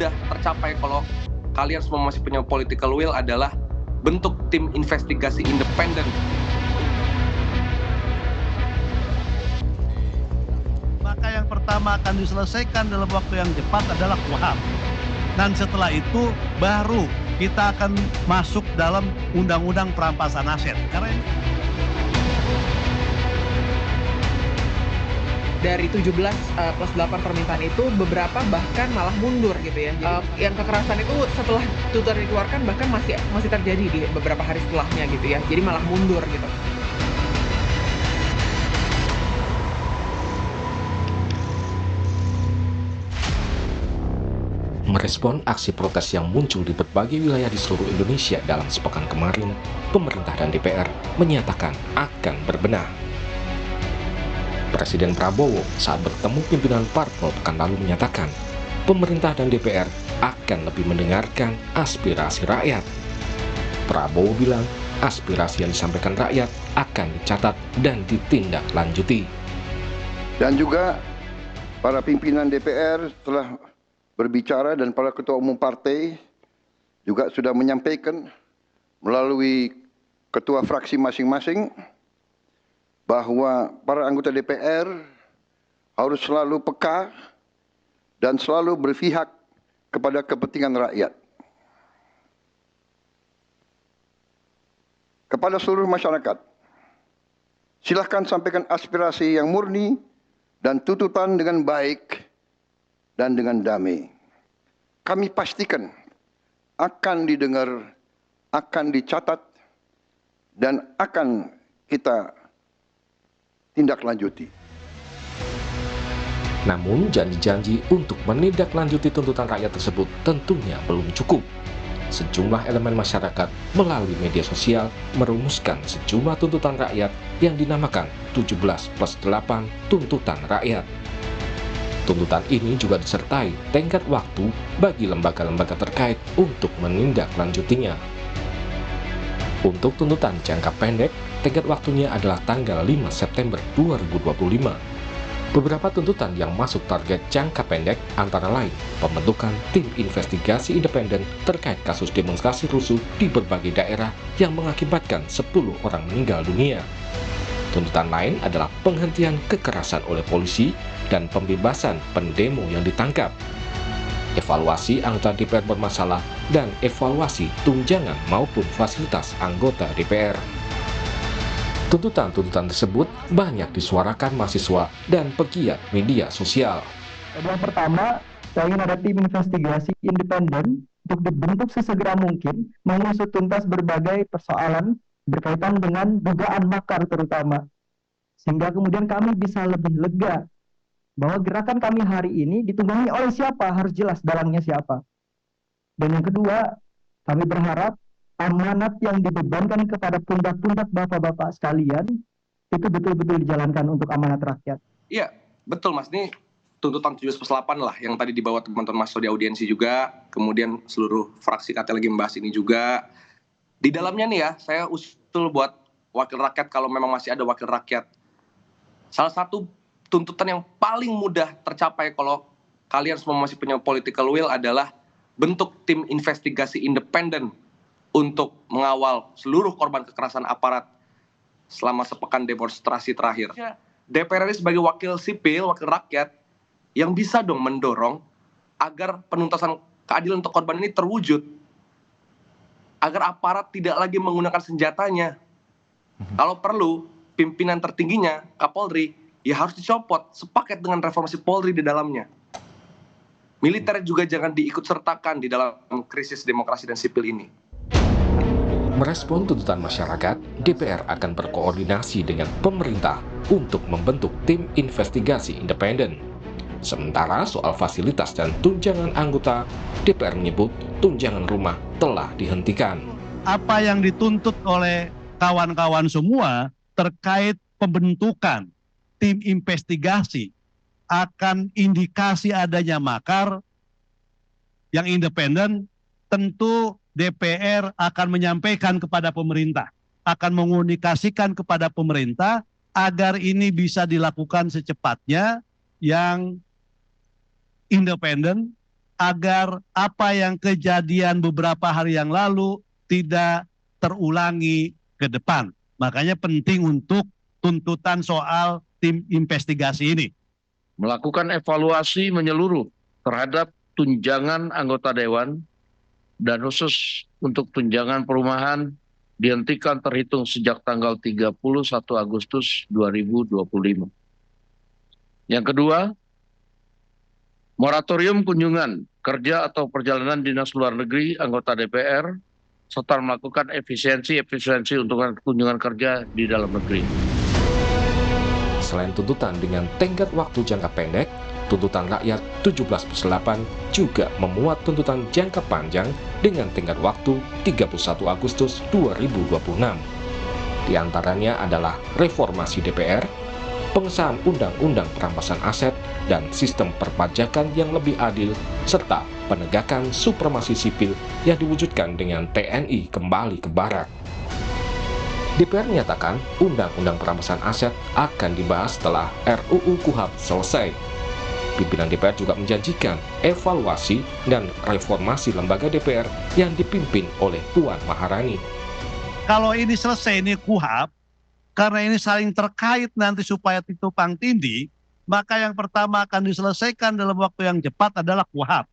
mudah tercapai kalau kalian semua masih punya political will adalah bentuk tim investigasi independen. Maka yang pertama akan diselesaikan dalam waktu yang cepat adalah KUHP. Dan setelah itu baru kita akan masuk dalam undang-undang perampasan aset. Karena dari 17 plus 8 permintaan itu beberapa bahkan malah mundur gitu ya. Yang kekerasan itu setelah tuntutan dikeluarkan bahkan masih terjadi di beberapa hari setelahnya gitu ya. Jadi malah mundur gitu. Merespon aksi protes yang muncul di berbagai wilayah di seluruh Indonesia dalam sepekan kemarin, pemerintah dan DPR menyatakan akan berbenah. Presiden Prabowo saat bertemu pimpinan parpol pekan lalu menyatakan, pemerintah dan DPR akan lebih mendengarkan aspirasi rakyat. Prabowo bilang, aspirasi yang disampaikan rakyat akan dicatat dan ditindaklanjuti. Dan juga para pimpinan DPR telah berbicara dan para ketua umum partai juga sudah menyampaikan melalui ketua fraksi masing-masing bahwa para anggota DPR harus selalu peka dan selalu berpihak kepada kepentingan rakyat. Kepada seluruh masyarakat, silakan sampaikan aspirasi yang murni dan tuntutan dengan baik dan dengan damai. Kami pastikan akan didengar, akan dicatat, dan akan kita tindak lanjuti. Namun janji-janji untuk menindaklanjuti tuntutan rakyat tersebut tentunya belum cukup. Sejumlah elemen masyarakat melalui media sosial merumuskan sejumlah tuntutan rakyat yang dinamakan 17+8 tuntutan rakyat. Tuntutan ini juga disertai tenggat waktu bagi lembaga-lembaga terkait untuk menindaklanjutinya. Untuk tuntutan jangka pendek, tenggat waktunya adalah tanggal 5 September 2025. Beberapa tuntutan yang masuk target jangka pendek antara lain pembentukan tim investigasi independen terkait kasus demonstrasi rusuh di berbagai daerah yang mengakibatkan 10 orang meninggal dunia. Tuntutan lain adalah penghentian kekerasan oleh polisi dan pembebasan pendemo yang ditangkap, evaluasi anggota DPR bermasalah, dan evaluasi tunjangan maupun fasilitas anggota DPR. Tuntutan-tuntutan tersebut banyak disuarakan mahasiswa dan pegiat media sosial. Yang pertama, saya ingin ada tim investigasi independen untuk dibentuk sesegera mungkin mengusut tuntas berbagai persoalan berkaitan dengan dugaan makar terutama. Sehingga kemudian kami bisa lebih lega bahwa gerakan kami hari ini ditunggangi oleh siapa, harus jelas dalangnya siapa. Dan yang kedua, kami berharap amanat yang dibebankan kepada pundak-pundak bapak-bapak sekalian itu betul-betul dijalankan untuk amanat rakyat. Iya, betul Mas. Ini tuntutan 17+8 lah yang tadi dibawa teman-teman Mas di audiensi juga, kemudian seluruh fraksi katanya lagi membahas ini juga. Di dalamnya nih ya, saya usul buat wakil rakyat kalau memang masih ada wakil rakyat. Salah satu tuntutan yang paling mudah tercapai kalau kalian semua masih punya political will adalah bentuk tim investigasi independen untuk mengawal seluruh korban kekerasan aparat selama sepekan demonstrasi terakhir. DPR ini sebagai wakil sipil, wakil rakyat, yang bisa dong mendorong agar penuntasan keadilan untuk korban ini terwujud. Agar aparat tidak lagi menggunakan senjatanya. Kalau perlu, pimpinan tertingginya, Kapolri, ya harus dicopot sepaket dengan reformasi Polri di dalamnya. Militer juga jangan diikut sertakan di dalam krisis demokrasi dan sipil ini. Merespon tuntutan masyarakat, DPR akan berkoordinasi dengan pemerintah untuk membentuk tim investigasi independen. Sementara soal fasilitas dan tunjangan anggota, DPR menyebut tunjangan rumah telah dihentikan. apa yang dituntut oleh kawan-kawan semua terkait pembentukan tim investigasi akan indikasi adanya makar yang independen, tentu DPR akan menyampaikan kepada pemerintah, akan mengomunikasikan kepada pemerintah agar ini bisa dilakukan secepatnya yang independen, agar apa yang kejadian beberapa hari yang lalu tidak terulangi ke depan. Makanya penting untuk tuntutan soal tim investigasi ini. Melakukan evaluasi menyeluruh terhadap tunjangan anggota dewan dan khusus untuk tunjangan perumahan dihentikan terhitung sejak tanggal 31 Agustus 2025. Yang kedua, moratorium kunjungan kerja atau perjalanan dinas luar negeri anggota DPR serta melakukan efisiensi untuk kunjungan kerja di dalam negeri. Selain tuntutan dengan tenggat waktu jangka pendek, tuntutan rakyat 17+8 juga memuat tuntutan jangka panjang dengan tenggat waktu 31 Agustus 2026. Di antaranya adalah reformasi DPR, pengesahan undang-undang perampasan aset dan sistem perpajakan yang lebih adil, serta penegakan supremasi sipil yang diwujudkan dengan TNI kembali ke barak. DPR menyatakan undang-undang perampasan aset akan dibahas setelah RUU KUHP selesai. Pimpinan DPR juga menjanjikan evaluasi dan reformasi lembaga DPR yang dipimpin oleh Puan Maharani. Kalau ini selesai, ini KUHP, karena ini saling terkait nanti supaya tumpang tindih, maka yang pertama akan diselesaikan dalam waktu yang cepat adalah KUHP.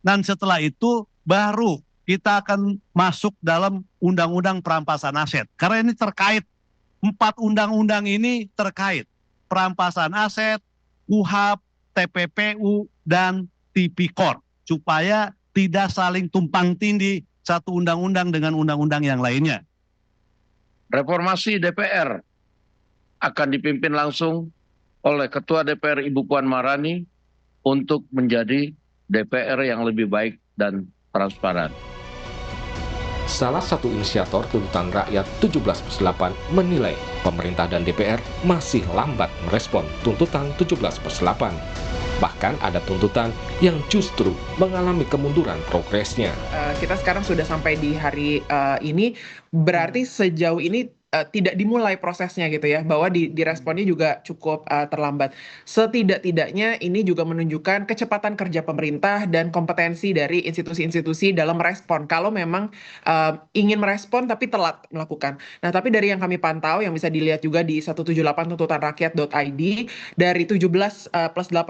Dan setelah itu baru kita akan masuk dalam undang-undang perampasan aset. Karena ini terkait, 4 undang-undang ini terkait. Perampasan aset, KUHP, TPPU, dan Tipikor. Supaya tidak saling tumpang tindih satu undang-undang dengan undang-undang yang lainnya. Reformasi DPR akan dipimpin langsung oleh Ketua DPR Ibu Puan Maharani untuk menjadi DPR yang lebih baik dan transparan. Salah satu inisiator tuntutan rakyat 17+8 menilai pemerintah dan DPR masih lambat merespon tuntutan 17+8. Bahkan ada tuntutan yang justru mengalami kemunduran progresnya. Kita sekarang sudah sampai di hari ini, berarti sejauh ini tidak dimulai prosesnya gitu ya, bahwa diresponnya juga cukup terlambat. Setidak-tidaknya ini juga menunjukkan kecepatan kerja pemerintah dan kompetensi dari institusi-institusi dalam merespon. Kalau memang ingin merespon tapi telat melakukan. Nah, tapi dari yang kami pantau, yang bisa dilihat juga di 178tuntutanrakyat.id, dari 17+8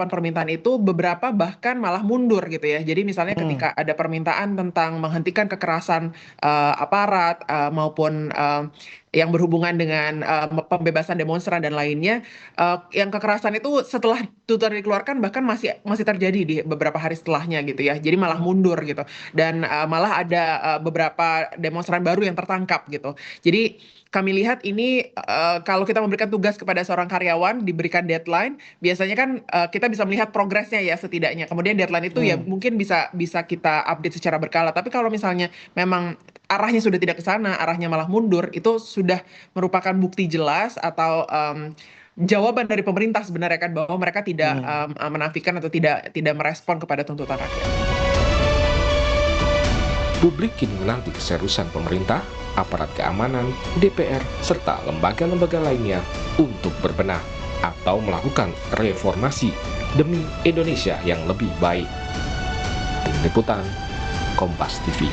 permintaan itu, beberapa bahkan malah mundur gitu ya. Jadi misalnya ketika ada permintaan tentang menghentikan kekerasan aparat maupun yang berhubungan dengan pembebasan demonstran dan lainnya, yang kekerasan itu setelah tuntutan dikeluarkan bahkan masih terjadi di beberapa hari setelahnya gitu ya. Jadi malah mundur gitu, dan malah ada beberapa demonstran baru yang tertangkap gitu. Jadi kami lihat ini kalau kita memberikan tugas kepada seorang karyawan, diberikan deadline, biasanya kan kita bisa melihat progresnya ya setidaknya. Kemudian deadline itu ya mungkin bisa kita update secara berkala. Tapi kalau misalnya memang arahnya sudah tidak ke sana, arahnya malah mundur, itu sudah merupakan bukti jelas atau jawaban dari pemerintah sebenarnya kan, bahwa mereka tidak menafikan atau tidak merespon kepada tuntutan rakyat. Publik kini menanti keseriusan pemerintah, aparat keamanan, DPR, serta lembaga-lembaga lainnya untuk berbenah atau melakukan reformasi demi Indonesia yang lebih baik. Tim Liputan, Kompas TV.